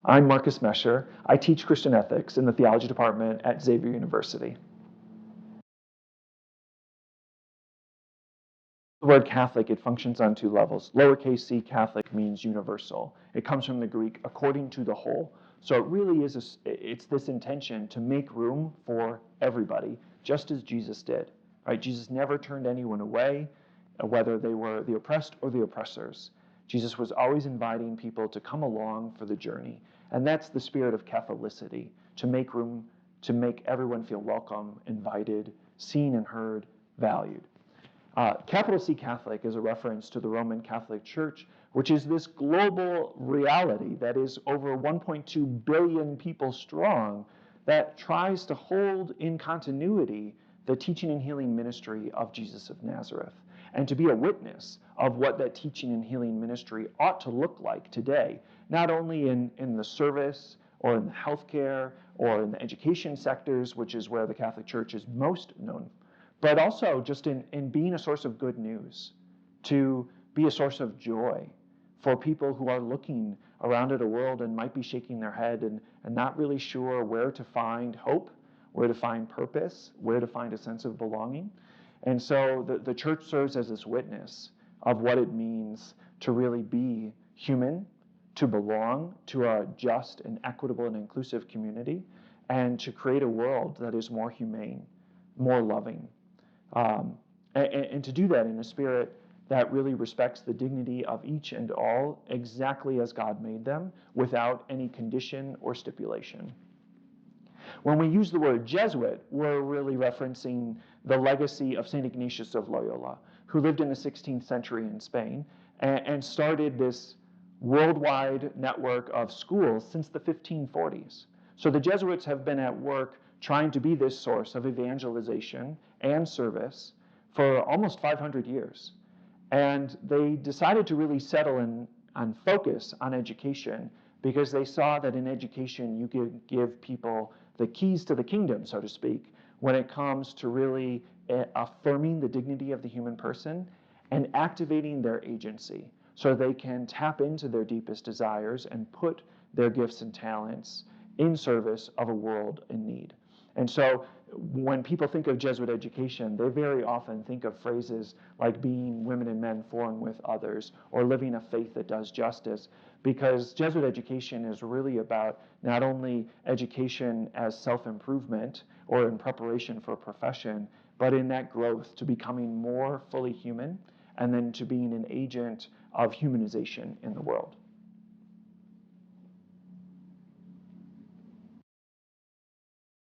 I'm Marcus Mescher. I teach Christian ethics in the theology department at Xavier University. The word Catholic, it functions on two levels. Lowercase c Catholic means universal. It comes from the Greek according to the whole. So it really is, it's this intention to make room for everybody, just as Jesus did. Right? Jesus never turned anyone away, whether they were the oppressed or the oppressors. Jesus was always inviting people to come along for the journey. And that's the spirit of Catholicity, to make room, to make everyone feel welcome, invited, seen and heard, valued. Capital C Catholic is a reference to the Roman Catholic Church, which is this global reality that is over 1.2 billion people strong, that tries to hold in continuity the teaching and healing ministry of Jesus of Nazareth, and to be a witness of what that teaching and healing ministry ought to look like today, not only in the service or in the healthcare or in the education sectors, which is where the Catholic Church is most known, but also just in being a source of good news, to be a source of joy for people who are looking around at a world and might be shaking their head and not really sure where to find hope, where to find purpose, where to find a sense of belonging. And so the church serves as this witness of what it means to really be human, to belong to a just and equitable and inclusive community, and to create a world that is more humane, more loving, and to do that in a spirit that really respects the dignity of each and all exactly as God made them, without any condition or stipulation. When we use the word Jesuit, we're really referencing the legacy of St. Ignatius of Loyola, who lived in the 16th century in Spain and started this worldwide network of schools since the 1540s. So the Jesuits have been at work trying to be this source of evangelization and service for almost 500 years. And they decided to really settle on focus on education, because they saw that in education you could give people the keys to the kingdom, so to speak, when it comes to really affirming the dignity of the human person and activating their agency so they can tap into their deepest desires and put their gifts and talents in service of a world in need. And so when people think of Jesuit education, they very often think of phrases like being women and men for and with others, or living a faith that does justice, because Jesuit education is really about not only education as self-improvement or in preparation for a profession, but in that growth to becoming more fully human, and then to being an agent of humanization in the world.